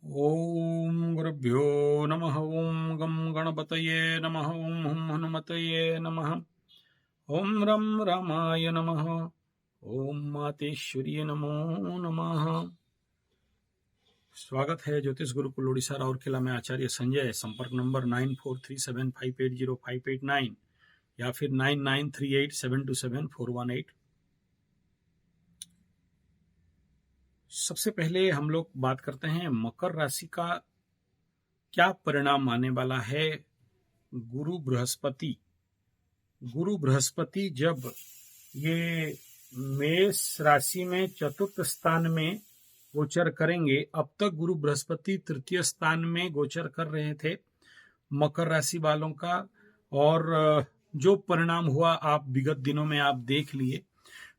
ओम गुरुभ्यो नमः। ओम गम गणपतये नमः। ओम हुम हनुमतये नमः। ओम रम रामाय नमः। ओम मातेश्वर्य नमो नमः। स्वागत है ज्योतिष गुरुकुल ओडिशा राउरकेला में आचार्य संजय। संपर्क नंबर 9437580589 या फिर 9938727418। सबसे पहले हम लोग बात करते हैं मकर राशि का क्या परिणाम आने वाला है। गुरु बृहस्पति जब ये मेष राशि में चतुर्थ स्थान में गोचर करेंगे, अब तक गुरु बृहस्पति तृतीय स्थान में गोचर कर रहे थे मकर राशि वालों का, और जो परिणाम हुआ आप विगत दिनों में आप देख लिए,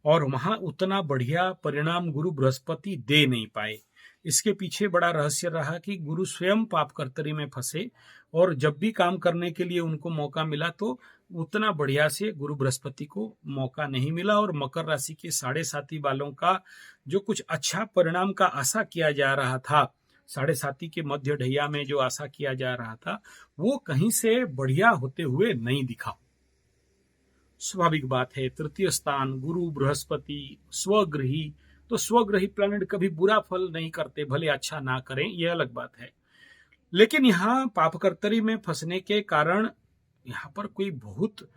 और वहां उतना बढ़िया परिणाम गुरु बृहस्पति दे नहीं पाए। इसके पीछे बड़ा रहस्य रहा कि गुरु स्वयं पाप कर्तरी में फंसे, और जब भी काम करने के लिए उनको मौका मिला तो उतना बढ़िया से गुरु बृहस्पति को मौका नहीं मिला। और मकर राशि के साढ़े साथी वालों का जो कुछ अच्छा परिणाम का आशा किया जा रहा था, साढ़े साथी के मध्य ढैया में जो आशा किया जा रहा था, वो कहीं से बढ़िया होते हुए नहीं दिखा। स्वाभाविक बात है, तृतीय स्थान गुरु बृहस्पति स्वग्रही, तो स्वग्रही प्लैनेट कभी बुरा फल नहीं करते, भले अच्छा ना करें, यह अलग बात है। लेकिन यहाँ पापकर्तरी में फंसने के कारण यहाँ पर कोई बहुत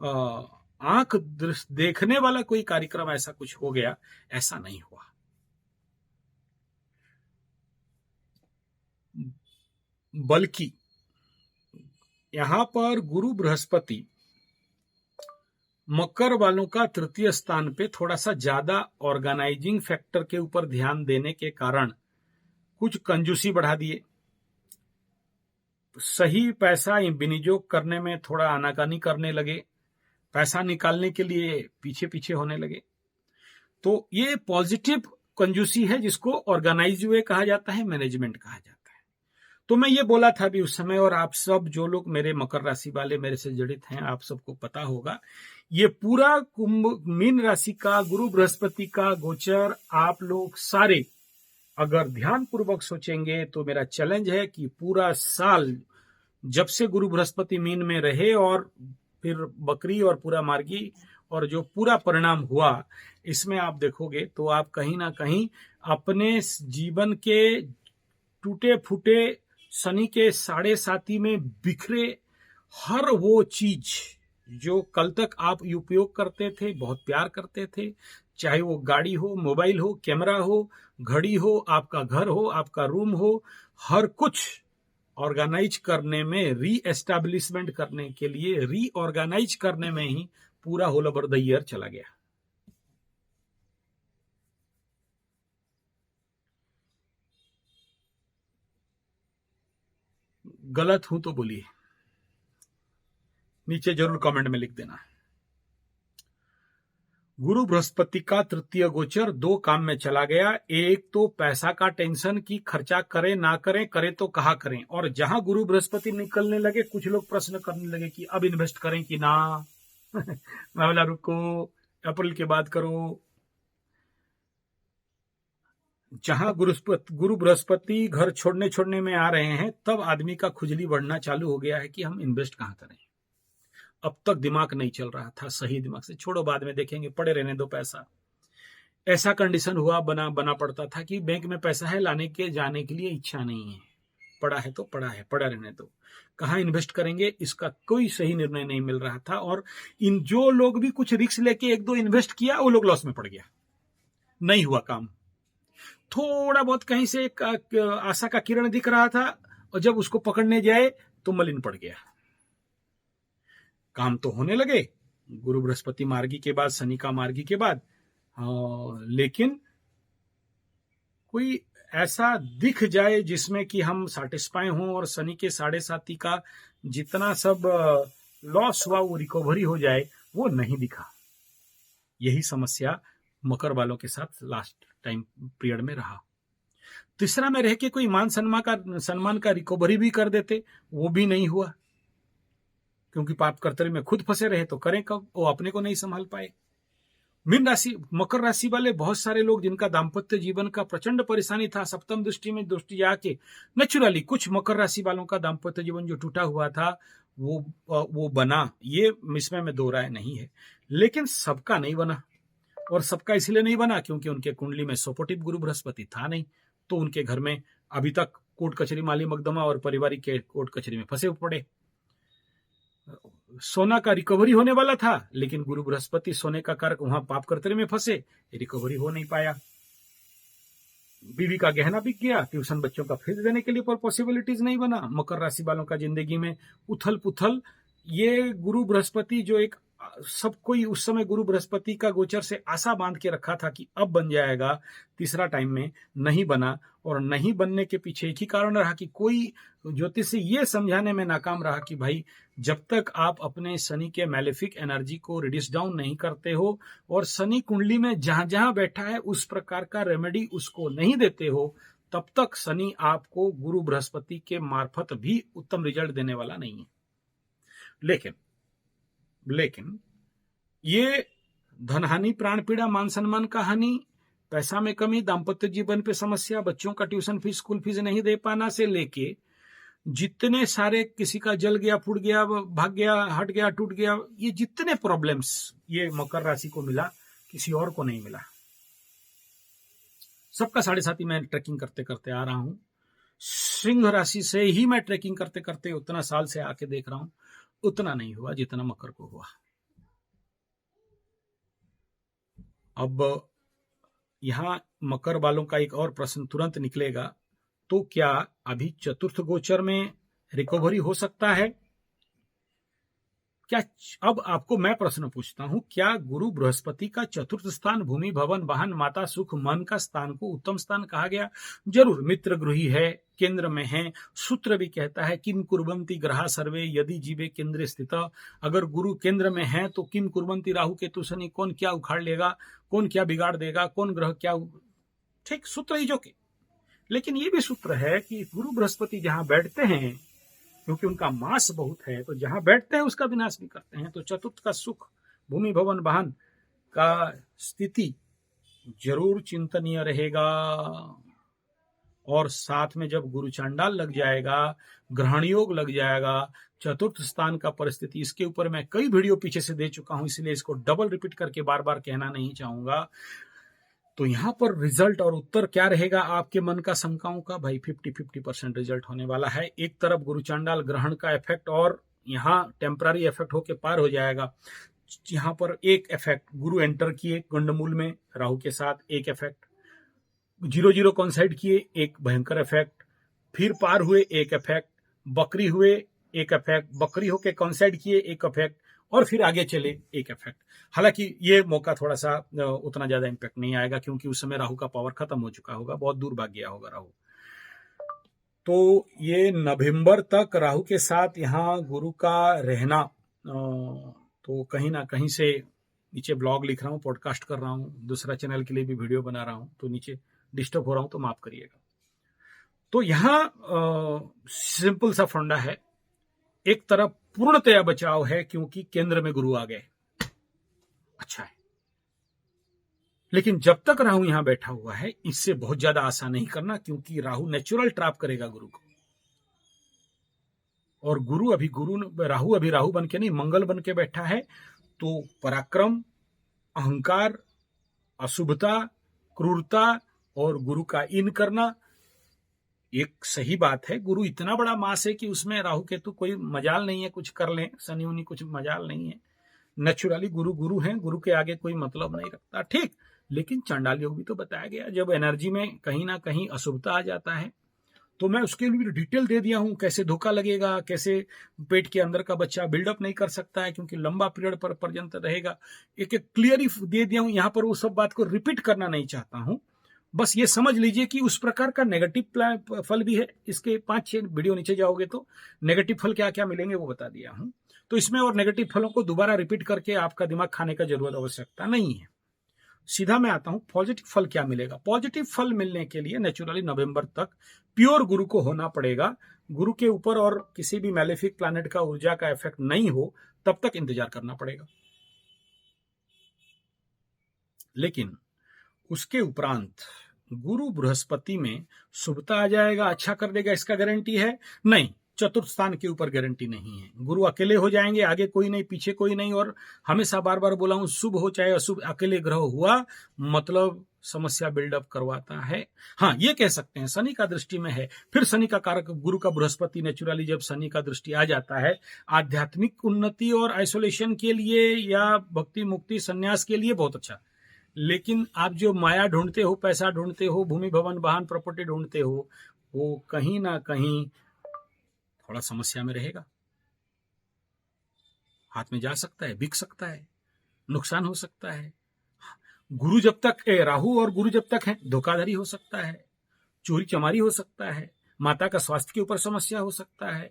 आंख देखने वाला कोई कार्यक्रम ऐसा कुछ हो गया, ऐसा नहीं हुआ। बल्कि यहाँ पर गुरु बृहस्पति मकर वालों का तृतीय स्थान पे थोड़ा सा ज्यादा ऑर्गेनाइजिंग फैक्टर के ऊपर ध्यान देने के कारण कुछ कंजूसी बढ़ा दिए, सही पैसा विनियोग करने में थोड़ा आनाकानी करने लगे, पैसा निकालने के लिए पीछे पीछे होने लगे। तो ये पॉजिटिव कंजूसी है, जिसको ऑर्गेनाइज वे कहा जाता है, मैनेजमेंट कहा जाता है। तो मैं ये बोला था भी उस समय, और आप सब जो लोग मेरे मकर राशि वाले मेरे से जड़ित हैं, आप सबको पता होगा, ये पूरा कुंभ मीन राशि का गुरु बृहस्पति का गोचर आप लोग सारे अगर ध्यान पूर्वक सोचेंगे तो मेरा चैलेंज है कि पूरा साल जब से गुरु बृहस्पति मीन में रहे और फिर बकरी और पूरा मार्गी और जो पूरा परिणाम हुआ, इसमें आप देखोगे तो आप कहीं ना कहीं अपने जीवन के टूटे फूटे शनि के साढ़े साथी में बिखरे हर वो चीज जो कल तक आप उपयोग करते थे, बहुत प्यार करते थे, चाहे वो गाड़ी हो, मोबाइल हो, कैमरा हो, घड़ी हो, आपका घर हो, आपका रूम हो, हर कुछ ऑर्गेनाइज करने में, री एस्टैब्लिशमेंट करने के लिए, रीऑर्गेनाइज करने में ही पूरा होल ओवर द ईयर चला गया। गलत हूं तो बोलिए, नीचे जरूर कमेंट में लिख देना। गुरु बृहस्पति का तृतीय गोचर दो काम में चला गया। एक तो पैसा का टेंशन कि खर्चा करें ना करें, करें तो कहाँ करें, और जहां गुरु बृहस्पति निकलने लगे कुछ लोग प्रश्न करने लगे कि अब इन्वेस्ट करें कि ना। मैं बोला रुको, अप्रैल के बाद करो। जहां गुरु बृहस्पति घर छोड़ने में आ रहे हैं, तब आदमी का खुजली बढ़ना चालू हो गया है कि हम इन्वेस्ट कहां करें। अब तक दिमाग नहीं चल रहा था सही दिमाग से, छोड़ो बाद में देखेंगे, पड़े रहने दो पैसा। ऐसा कंडीशन हुआ, बना पड़ता था कि बैंक में पैसा है, लाने के जाने के लिए इच्छा नहीं है, पड़ा है तो पड़ा है, पड़ा रहने दो, कहाँ इन्वेस्ट करेंगे इसका कोई सही निर्णय नहीं मिल रहा था। और इन जो लोग भी कुछ रिस्क लेके एक दो इन्वेस्ट किया, वो लोग लॉस में पड़ गया, नहीं हुआ काम। थोड़ा बहुत कहीं से आशा का किरण दिख रहा था, और जब उसको पकड़ने जाए तो मलिन पड़ गया। काम तो होने लगे गुरु बृहस्पति मार्गी के बाद, शनि का मार्गी के बाद, लेकिन कोई ऐसा दिख जाए जिसमें कि हम सैटिस्फाई हों, और शनि के साढ़े साथी का जितना सब लॉस हुआ वो रिकवरी हो जाए, वो नहीं दिखा। यही समस्या मकर वालों के साथ लास्ट टाइम पीरियड में रहा। तीसरा में रह के कोई मान सम्मान का रिकवरी भी कर देते, वो भी नहीं हुआ, क्योंकि पाप कर्तव्य में खुद फंसे रहे तो करें कब, वो अपने को नहीं संभाल पाए। मीन राशि, मकर राशि वाले बहुत सारे लोग जिनका दाम्पत्य जीवन का प्रचंड परेशानी था, सप्तम दृष्टि में दृष्टि जाके नेचुरली कुछ मकर राशि वालों का दाम्पत्य जीवन जो टूटा हुआ था वो बना, ये इसमें मैं दो राय नहीं है, लेकिन सबका नहीं बना। और सबका इसलिए नहीं बना क्योंकि उनके कुंडली में सपोर्टिव गुरु बृहस्पति था नहीं, तो उनके घर में अभी तक कोर्ट कचहरी, माली मकदमा और पारिवारिक के कोर्ट कचहरी में फंसे पड़े। सोना का रिकवरी होने वाला था, लेकिन गुरु बृहस्पति सोने का कारक वहां पाप कर्तव्य में फंसे, रिकवरी हो नहीं पाया। बीवी का गहना बिक गया, ट्यूशन बच्चों का फीस देने के लिए पर पॉसिबिलिटीज नहीं बना। मकर राशि वालों का जिंदगी में उथल पुथल, ये गुरु बृहस्पति जो एक सब कोई उस समय गुरु बृहस्पति का गोचर से आशा बांध के रखा था कि अब बन जाएगा, तीसरा टाइम में नहीं बना। और नहीं बनने के पीछे एक ही कारण रहा कि कोई ज्योतिषी ये समझाने में नाकाम रहा कि भाई जब तक आप अपने शनि के मैलेफिक एनर्जी को रिड्यूस डाउन नहीं करते हो और शनि कुंडली में जहां जहां बैठा है उस प्रकार का रेमेडी उसको नहीं देते हो, तब तक शनि आपको गुरु बृहस्पति के मार्फत भी उत्तम रिजल्ट देने वाला नहीं है। लेकिन ये धनहानि, प्राण पीड़ा, मान सम्मान का हानि, पैसा में कमी, दाम्पत्य जीवन पे समस्या, बच्चों का ट्यूशन फीस, स्कूल फीस नहीं दे पाना से लेके जितने सारे, किसी का जल गया, फूट गया, भाग गया, हट गया, टूट गया, ये जितने प्रॉब्लम्स ये मकर राशि को मिला, किसी और को नहीं मिला। सबका 7.5 मैं ट्रैकिंग करते करते आ रहा हूं। सिंह राशि से ही मैं ट्रैकिंग करते करते उतना साल से आके देख रहा हूं, उतना नहीं हुआ जितना मकर को हुआ। अब यहां मकर वालों का एक और प्रश्न तुरंत निकलेगा, तो क्या अभी चतुर्थ गोचर में रिकवरी हो सकता है क्या? अब आपको मैं प्रश्न पूछता हूं, क्या गुरु बृहस्पति का चतुर्थ स्थान भूमि, भवन, वाहन, माता, सुख, मन का स्थान को उत्तम स्थान कहा गया? जरूर, मित्र गृही है, केंद्र में है। सूत्र भी कहता है किम कुर्वन्ति ग्रहा सर्वे यदि जीवे केंद्र स्थित। अगर गुरु केंद्र में है तो किम कुर्वन्ति, राहु केतु शनि कौन क्या उखाड़ लेगा, कौन क्या बिगाड़ देगा, कौन ग्रह क्या, ठीक सूत्र ही जो के। लेकिन ये भी सूत्र है कि गुरु बृहस्पति जहां बैठते हैं, क्योंकि उनका मास बहुत है, तो जहां बैठते हैं उसका विनाश भी करते हैं। तो चतुर्थ का सुख, भूमि, भवन, वाहन का स्थिति जरूर चिंतनीय रहेगा। और साथ में जब गुरु चांडाल लग जाएगा, ग्रहण योग लग जाएगा, चतुर्थ स्थान का परिस्थिति, इसके ऊपर मैं कई वीडियो पीछे से दे चुका हूं, इसलिए इसको डबल रिपीट करके बार बार कहना नहीं चाहूंगा। तो यहां पर रिजल्ट और उत्तर क्या रहेगा आपके मन का शंकाओं का? भाई 50-50% रिजल्ट होने वाला है। एक तरफ गुरु चांडाल ग्रहण का इफेक्ट और यहां टेम्पररी इफेक्ट होके पार हो जाएगा। यहां पर एक इफेक्ट गुरु एंटर किए गंडमूल में राहु के साथ, एक इफेक्ट 0-0 कॉन्साइड किए, एक भयंकर इफेक्ट, फिर पार हुए, एक इफेक्ट, बकरी हुए, एक इफेक्ट, बकरी होके कॉन्साइड किए, एक इफेक्ट, और फिर आगे चले, एक इफेक्ट। हालांकि ये मौका थोड़ा सा उतना ज्यादा इंपैक्ट नहीं आएगा क्योंकि उस समय राहु का पावर खत्म हो चुका होगा, बहुत दूर भाग गया होगा राहु। तो ये नवंबर तक राहु के साथ यहाँ गुरु का रहना, तो कहीं ना कहीं से नीचे ब्लॉग लिख रहा हूँ, पॉडकास्ट कर रहा हूँ, दूसरा चैनल के लिए भी वीडियो बना रहा हूँ, तो नीचे डिस्टर्ब हो रहा हूँ तो माफ करिएगा। तो यहाँ सिंपल सा फंडा है, एक तरफ पूर्णतया बचाव है क्योंकि केंद्र में गुरु आ गए, अच्छा है। लेकिन जब तक राहु यहां बैठा हुआ है, इससे बहुत ज्यादा आशा नहीं करना, क्योंकि राहु नेचुरल ट्रैप करेगा गुरु को। और राहु अभी राहु बन के नहीं, मंगल बन के बैठा है। तो पराक्रम, अहंकार, अशुभता, क्रूरता और गुरु का इन करना एक सही बात है। गुरु इतना बड़ा मास है कि उसमें राहु केतु कोई मजाल नहीं है, कुछ कर लें, शनि उनी कुछ मजाल नहीं है। नेचुरली गुरु हैं, गुरु के आगे कोई मतलब नहीं रखता, ठीक। लेकिन चांडाल योग भी तो बताया गया, जब एनर्जी में कहीं ना कहीं अशुभता आ जाता है, तो मैं उसके लिए डिटेल दे दिया हूं, कैसे धोखा लगेगा, कैसे पेट के अंदर का बच्चा बिल्डअप नहीं कर सकता है क्योंकि लंबा पीरियड पर पर्यंत रहेगा, एक एक क्लियरली दे दिया हूं। यहां पर वो सब बात को रिपीट करना नहीं चाहता हूं, बस ये समझ लीजिए कि उस प्रकार का नेगेटिव फल भी है। इसके 5-6 वीडियो नीचे जाओगे तो नेगेटिव फल क्या क्या मिलेंगे वो बता दिया हूं। तो इसमें और नेगेटिव फलों को दोबारा रिपीट करके आपका दिमाग खाने का जरूरत आवश्यकता नहीं है। सीधा मैं आता हूं, पॉजिटिव फल क्या मिलेगा। पॉजिटिव फल मिलने के लिए नेचुरली नवंबर तक प्योर गुरु को होना पड़ेगा। गुरु के ऊपर और किसी भी मैलेफिक प्लैनेट का ऊर्जा का इफेक्ट नहीं हो, तब तक इंतजार करना पड़ेगा। लेकिन उसके उपरांत गुरु बृहस्पति में शुभता आ जाएगा, अच्छा कर देगा, इसका गारंटी है नहीं। चतुर्थ स्थान के ऊपर गारंटी नहीं है। गुरु अकेले हो जाएंगे, आगे कोई नहीं, पीछे कोई नहीं। और हमेशा बार बार बोला हूं, शुभ हो चाहे अशुभ, अकेले ग्रह हुआ मतलब समस्या बिल्डअप करवाता है। हाँ, ये कह सकते हैं शनि का दृष्टि में है, फिर शनि का कारक गुरु का बृहस्पति, नेचुरली जब शनि का दृष्टि आ जाता है आध्यात्मिक उन्नति और आइसोलेशन के लिए या भक्ति मुक्ति संन्यास के लिए बहुत अच्छा। लेकिन आप जो माया ढूंढते हो, पैसा ढूंढते हो, भूमि भवन वाहन प्रॉपर्टी ढूंढते हो, वो कहीं ना कहीं थोड़ा समस्या में रहेगा। हाथ में जा सकता है, बिक सकता है, नुकसान हो सकता है। गुरु जब तक राहु और गुरु जब तक है, धोखाधड़ी हो सकता है, चोरी चमारी हो सकता है, माता का स्वास्थ्य के ऊपर समस्या हो सकता है,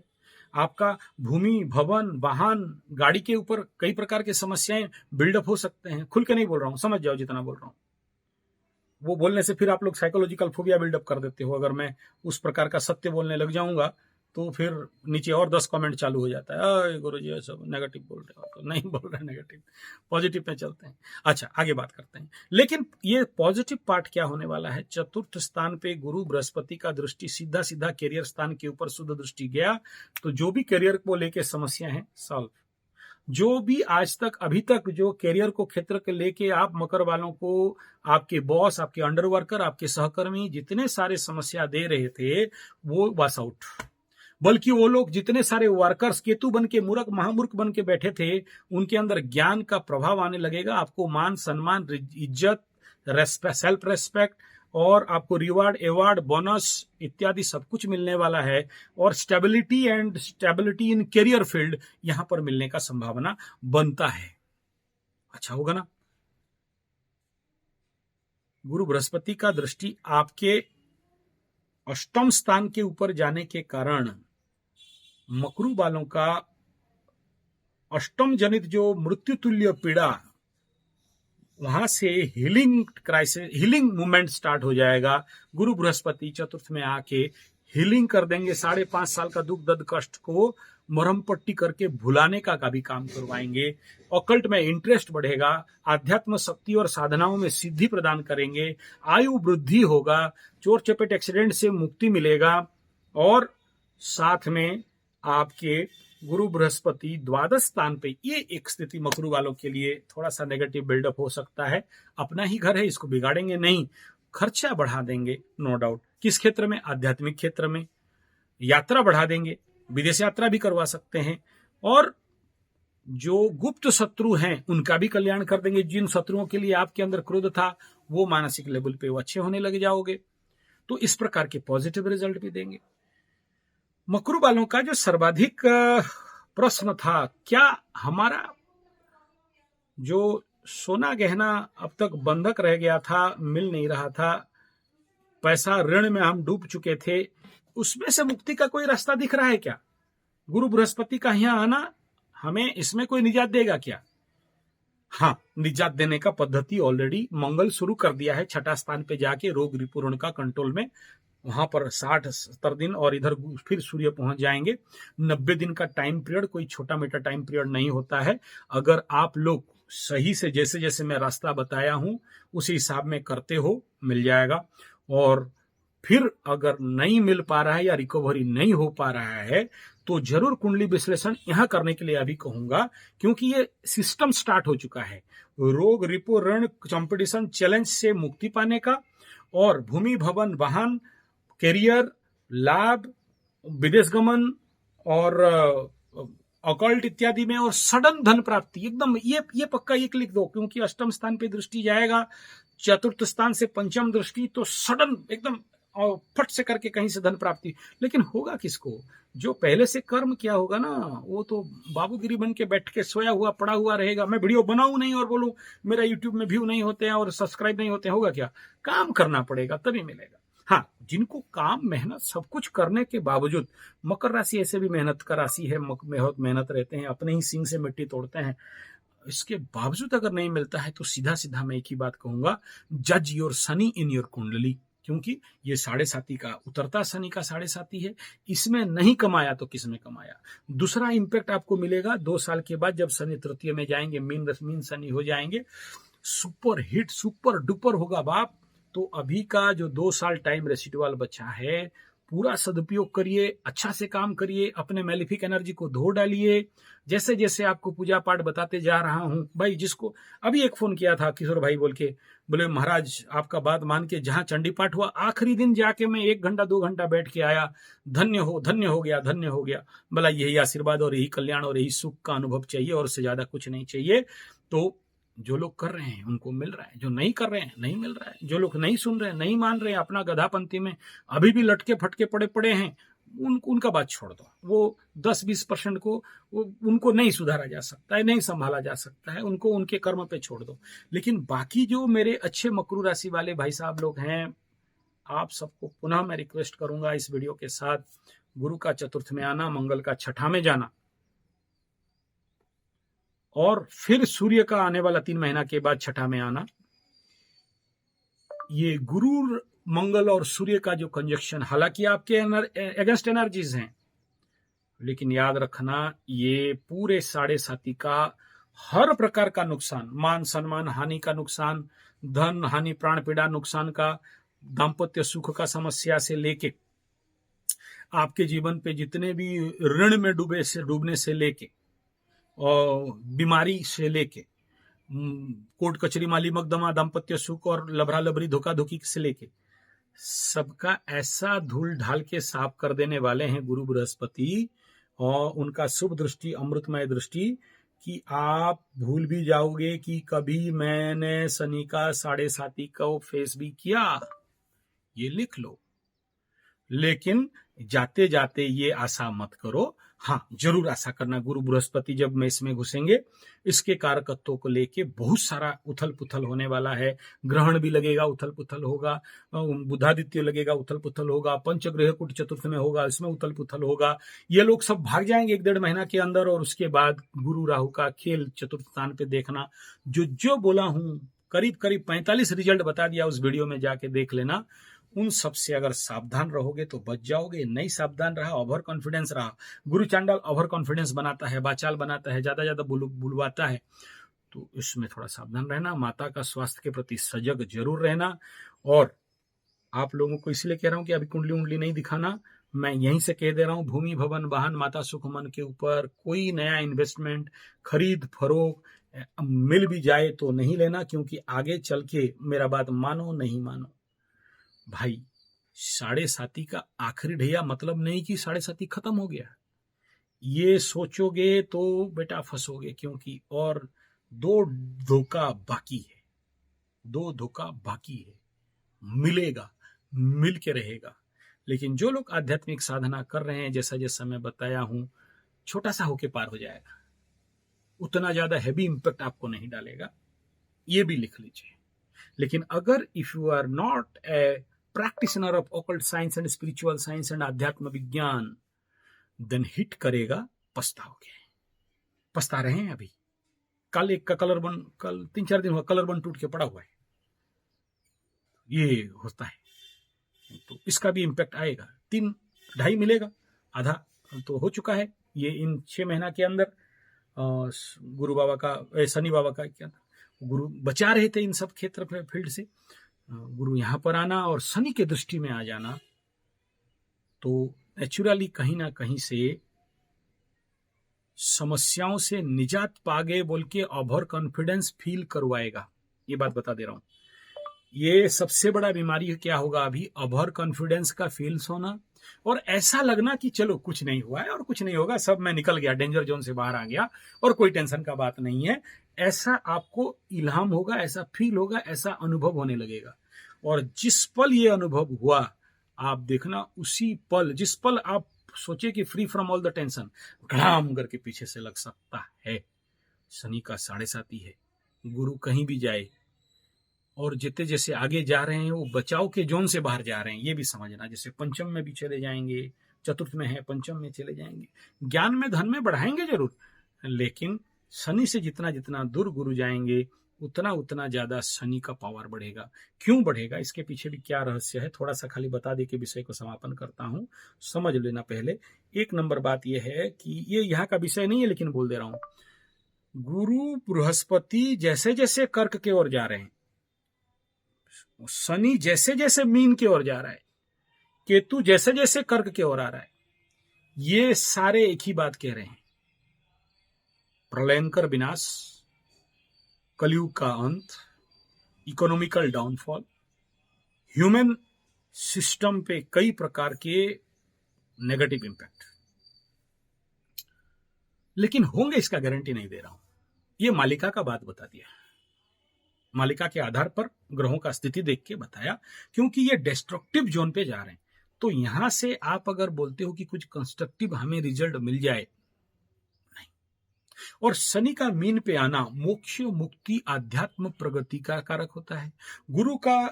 आपका भूमि भवन वाहन गाड़ी के ऊपर कई प्रकार की समस्याएं बिल्डअप हो सकते हैं। खुल के नहीं बोल रहा हूं, समझ जाओ जितना बोल रहा हूं। वो बोलने से फिर आप लोग साइकोलॉजिकल फोबिया बिल्डअप कर देते हो। अगर मैं उस प्रकार का सत्य बोलने लग जाऊंगा तो फिर नीचे और 10 कमेंट चालू हो जाता है, गुरुजी ये सब नेगेटिव बोल रहे हो। तो नहीं बोल रहे नेगेटिव, पॉजिटिव पे चलते हैं। अच्छा, आगे बात करते हैं। लेकिन ये पॉजिटिव पार्ट क्या होने वाला है, चतुर्थ स्थान पे गुरु बृहस्पति का दृष्टि सीधा सीधा करियर स्थान के ऊपर शुद्ध दृष्टि गया, तो जो भी करियर को लेके समस्या है सॉल्व। जो भी आज तक अभी तक जो करियर को क्षेत्र के लेके आप मकर वालों को आपके बॉस, आपके अंडर वर्कर, आपके सहकर्मी जितने सारे समस्या दे रहे थे वो वास आउट। बल्कि वो लोग जितने सारे वर्कर्स केतु बन के मूर्ख महामूर्ख बन के बैठे थे, उनके अंदर ज्ञान का प्रभाव आने लगेगा। आपको मान सम्मान, इज्जत, सेल्फ रेस्पेक्ट और आपको रिवार्ड, अवार्ड, बोनस इत्यादि सब कुछ मिलने वाला है। और स्टेबिलिटी इन करियर फील्ड यहां पर मिलने का संभावना बनता है। अच्छा होगा ना। गुरु बृहस्पति का दृष्टि आपके अष्टम स्थान के ऊपर जाने के कारण मकरू वालों का अष्टम जनित जो मृत्यु तुल्य पीड़ा, वहां से हीलिंग मूवमेंट स्टार्ट हो जाएगा। गुरु बृहस्पति चतुर्थ में आके हीलिंग कर देंगे। 5.5 साल का दुख दर्द कष्ट को मरहम पट्टी करके भुलाने का भी काम करवाएंगे। ऑकल्ट में इंटरेस्ट बढ़ेगा, आध्यात्म शक्ति और साधनाओं में सिद्धि प्रदान करेंगे, आयु वृद्धि होगा, चोर चपेट एक्सीडेंट से मुक्ति मिलेगा। और साथ में आपके गुरु बृहस्पति द्वादश स्थान पे, ये एक स्थिति मकरू वालों के लिए थोड़ा सा नेगेटिव बिल्डअप हो सकता है। अपना ही घर है, इसको बिगाड़ेंगे नहीं, खर्चा बढ़ा देंगे नो डाउट। किस क्षेत्र में? आध्यात्मिक क्षेत्र में। यात्रा बढ़ा देंगे, विदेश यात्रा भी करवा सकते हैं। और जो गुप्त शत्रु हैं उनका भी कल्याण कर देंगे। जिन शत्रुओं के लिए आपके अंदर क्रोध था वो मानसिक लेवल पे वो अच्छे होने लग जाओगे। तो इस प्रकार के पॉजिटिव रिजल्ट भी देंगे। मकरू वालों का जो सर्वाधिक प्रश्न था, क्या हमारा जो सोना गहना अब तक बंधक रह गया था, मिल नहीं रहा था, पैसा ऋण में हम डूब चुके थे, उसमें से मुक्ति का कोई रास्ता दिख रहा है क्या? गुरु बृहस्पति का यहाँ आना हमें इसमें कोई निजात देगा क्या? हाँ, निजात देने का पद्धति ऑलरेडी मंगल शुरू कर दिया है। 6ठा स्थान पे जाके रोग रिपुरण का कंट्रोल में, वहां पर 60-70 दिन और इधर फिर सूर्य पहुंच जाएंगे। 90 दिन का टाइम पीरियड कोई छोटा मोटा टाइम पीरियड नहीं होता है। अगर आप लोग सही से जैसे जैसे मैं रास्ता बताया हूं उसी हिसाब में करते हो, मिल जाएगा। और फिर अगर नहीं मिल पा रहा है या रिकवरी नहीं हो पा रहा है तो जरूर कुंडली विश्लेषण यहां करने के लिए अभी कहूंगा, क्योंकि ये सिस्टम स्टार्ट हो चुका है। रोग रिपो ऋण कंपटीशन चैलेंज से मुक्ति पाने का, और भूमि भवन वाहन, करियर, लाभ, विदेश गमन और अकल्ट इत्यादि में, और सडन धन प्राप्ति एकदम ये पक्का एक लिख दो, क्योंकि अष्टम स्थान पे दृष्टि जाएगा, चतुर्थ स्थान से पंचम दृष्टि, तो सडन एकदम और फट से करके कहीं से धन प्राप्ति। लेकिन होगा किसको? जो पहले से कर्म किया होगा ना, वो तो बाबूगिरी बन के बैठ के सोया हुआ पड़ा हुआ रहेगा। मैं वीडियो बनाऊं नहीं और बोलूं मेरा यूट्यूब में व्यू नहीं होते हैं और सब्सक्राइब नहीं होते हैं, होगा क्या? काम करना पड़ेगा तभी मिलेगा। हाँ, जिनको काम मेहनत सब कुछ करने के बावजूद, मकर राशि ऐसे भी मेहनत का राशि है, बहुत मेहनत रहते हैं, अपने ही सींग से मिट्टी तोड़ते हैं, इसके बावजूद अगर नहीं मिलता है तो सीधा सीधा मैं एक ही बात कहूंगा, जज योर शनि इन योर कुंडली। क्योंकि ये 7.5 का उतरता शनि का 7.5 है, इसमें नहीं कमाया तो किसमें कमाया। दूसरा इंपैक्ट आपको मिलेगा 2 साल के बाद, जब शनि तृतीय में जाएंगे, मीन शनि हो जाएंगे, सुपर हिट सुपर डुपर होगा बाप। तो अभी का जो 2 साल टाइम रेसिडुअल बचा है, पूरा सदुपयोग करिए, अच्छा से काम करिए, अपने मैलिफिक एनर्जी को धो डालिए। जैसे जैसे आपको पूजा पाठ बताते जा रहा हूं भाई, जिसको अभी एक फोन किया था किशोर भाई बोल के, बोले महाराज आपका बात मान के जहां चंडी पाठ हुआ आखिरी दिन जाके मैं 1 घंटा 2 घंटा बैठ के आया, धन्य हो गया, धन्य हो गया। बोला यही आशीर्वाद और यही कल्याण और यही सुख का अनुभव चाहिए, और उससे ज्यादा कुछ नहीं चाहिए। तो जो लोग कर रहे हैं उनको मिल रहा है, जो नहीं कर रहे हैं नहीं मिल रहा है, जो लोग नहीं सुन रहे हैं, नहीं मान रहे हैं, अपना गधापंथी में अभी भी लटके फटके पड़े पड़े हैं, उनका बात छोड़ दो। वो 10-20% को उनको नहीं सुधारा जा सकता है, नहीं संभाला जा सकता है, उनको उनके कर्म पे छोड़ दो। लेकिन बाकी जो मेरे अच्छे मकरू राशि वाले भाई साहब लोग हैं, आप सबको पुनः मैं रिक्वेस्ट करूंगा इस वीडियो के साथ, गुरु का चतुर्थ में आना, मंगल का छठा में जाना, और फिर सूर्य का आने वाला 3 महीना के बाद छठा में आना। ये गुरु मंगल और सूर्य का जो कंजक्शन, हालांकि आपके अगेंस्ट एनर्जीज हैं, लेकिन याद रखना ये पूरे 7.5 का हर प्रकार का नुकसान, मान सम्मान हानि का नुकसान, धन हानि, प्राण पीड़ा नुकसान का, दाम्पत्य सुख का समस्या से लेके आपके जीवन पे जितने भी ऋण में डूबने से लेके और बीमारी से लेके कोर्ट कचहरी माली मकदमा, दाम्पत्य सुख और लभरा लभरी धोखा धोखी से लेके सबका ऐसा धूल ढाल के साफ कर देने वाले हैं गुरु बृहस्पति और उनका शुभ दृष्टि, अमृतमय दृष्टि, कि आप भूल भी जाओगे कि कभी मैंने शनि का 7.5 को फेस भी किया। ये लिख लो। लेकिन जाते जाते ये आशा मत करो, हाँ जरूर आशा करना गुरु बृहस्पति जब मेष में घुसेंगे, इसके कारकत्वों को लेके बहुत सारा उथल पुथल होने वाला है। ग्रहण भी लगेगा, उथल पुथल होगा, बुधादित्य लगेगा, उथल पुथल होगा, पंचग्रह कुट चतुर्थ में होगा, इसमें उथल पुथल होगा। ये लोग सब भाग जाएंगे 1-1.5 महीना के अंदर, और उसके बाद गुरु राहु का खेल चतुर्थ स्थान पे देखना। जो बोला हूं करीब करीब 45 रिजल्ट बता दिया, उस वीडियो में जाके देख लेना। उन सब से अगर सावधान रहोगे तो बच जाओगे, नहीं सावधान रहा, ओवर कॉन्फिडेंस रहा, गुरु चांडाल ओवर कॉन्फिडेंस बनाता है, बाचाल बनाता है, ज्यादा बुलवाता है, तो इसमें थोड़ा सावधान रहना। माता का स्वास्थ्य के प्रति सजग जरूर रहना। और आप लोगों को इसलिए कह रहा हूं कि अभी कुंडली उंडली नहीं दिखाना, मैं यहीं से कह दे रहा हूं, भूमि भवन वाहन माता सुख मन के ऊपर कोई नया इन्वेस्टमेंट खरीद फरोख मिल भी जाए तो नहीं लेना, क्योंकि आगे चल के मेरा बात मानो नहीं मानो भाई, 7.5 का आखिरी ढैया मतलब नहीं कि 7.5 खत्म हो गया। ये सोचोगे तो बेटा फंसोगे, क्योंकि और 2 धोखा बाकी है, 2 धोखा बाकी है। मिलेगा, मिल के रहेगा। लेकिन जो लोग आध्यात्मिक साधना कर रहे हैं, जैसा जैसा मैं बताया हूं, छोटा सा होके पार हो जाएगा, उतना ज्यादा हैवी इंपैक्ट आपको नहीं डालेगा, ये भी लिख लीजिए। लेकिन अगर if you are not a practitioner of occult science and spiritual science and अध्यात्म विज्ञान, देन हिट करेगा, पछताओगे। पछता रहे हैं अभी। कल एक का कल 3-4 दिन हुआ कलर बन टूट के पड़ा हुआ है, ये होता है, तो इसका भी इंपैक्ट आएगा। 3-2.5 मिलेगा, आधा तो हो चुका है ये इन 6 महीना के अंदर। गुरु बाबा का, शनि बाबा का क्या था, गुरु बचा रहे थे इन सब क्षेत्र फील्ड से, गुरु यहां पर आना और शनि के दृष्टि में आ जाना, तो नेचुरली कहीं ना कहीं से समस्याओं से निजात पागे बोल के ओवर कॉन्फिडेंस फील करवाएगा। ये बात बता दे रहा हूं, ये सबसे बड़ा बीमारी क्या होगा अभी, ओवर कॉन्फिडेंस का फील्स होना, और ऐसा लगना कि चलो कुछ नहीं हुआ है और कुछ नहीं होगा, सब मैं निकल गया, डेंजर जोन से बाहर आ गया और कोई टेंशन का बात नहीं है। ऐसा आपको इल्हाम होगा, ऐसा फील होगा, ऐसा अनुभव होने लगेगा। और जिस पल ये अनुभव हुआ, आप देखना उसी पल, जिस पल आप सोचे कि free from all the tension, घड़ाम करके पीछे से लग सकता है। शनि का 7.5 है, गुरु कहीं भी जाए और जितने जैसे आगे जा रहे हैं वो बचाव के जोन से बाहर जा रहे हैं, ये भी समझना। जैसे पंचम में भी चले जाएंगे, चतुर्थ में है, पंचम में चले जाएंगे, ज्ञान में धन में बढ़ाएंगे जरूर, लेकिन शनि से जितना जितना दूर गुरु जाएंगे उतना उतना ज्यादा शनि का पावर बढ़ेगा। क्यों बढ़ेगा, इसके पीछे भी क्या रहस्य है, थोड़ा सा खाली बता दे के विषय को समापन करता हूं, समझ लेना। पहले 1 नंबर बात यह है कि ये यहाँ का विषय नहीं है, लेकिन बोल दे रहा हूं, गुरु बृहस्पति जैसे जैसे कर्क की ओर जा रहे हैं, शनि जैसे जैसे मीन की ओर जा रहा है, केतु जैसे जैसे कर्क की ओर आ रहा है, ये सारे एक ही बात कह रहे हैं, प्रलयंकर विनाश, कलयुग का अंत, इकोनॉमिकल डाउनफॉल, ह्यूमन सिस्टम पे कई प्रकार के नेगेटिव इंपैक्ट। लेकिन होंगे इसका गारंटी नहीं दे रहा हूं, ये मालिका का बात बता दिया, मालिका के आधार पर ग्रहों का स्थिति देख के बताया, क्योंकि ये डिस्ट्रक्टिव जोन पे जा रहे हैं। तो यहां से आप अगर बोलते हो कि कुछ कंस्ट्रक्टिव हमें रिजल्ट मिल जाए, नहीं। और शनि का मीन पे आना मोक्ष, मुक्ति, आध्यात्म, प्रगति का कारक होता है। गुरु का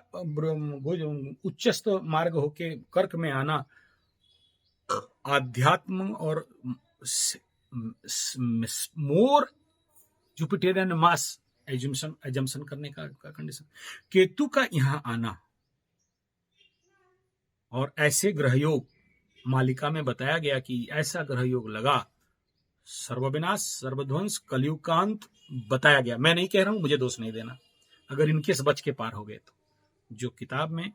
उच्चस्थ मार्ग होके कर्क में आना आध्यात्म और मोर जुपिटेरियन मास एजम्पशन करने का कंडीशन। केतु का यहां आना और ऐसे ग्रह योग मालिका में बताया गया कि ऐसा ग्रह योग लगा, सर्वविनाश, सर्वध्वंस, कलयुग का अंत बताया गया। मैं नहीं कह रहा हूं, मुझे दोष नहीं देना अगर इनकेस बच के पार हो गए तो। जो किताब में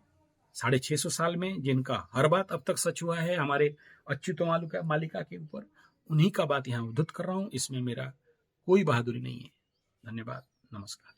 650 साल में जिनका हर बात अब तक सच हुआ है हमारे अच्युत मालिका के ऊपर, उन्हीं का बात यहां उद्धृत कर रहा हूं। इसमें मेरा कोई बहादुरी नहीं है। धन्यवाद, नमस्कार।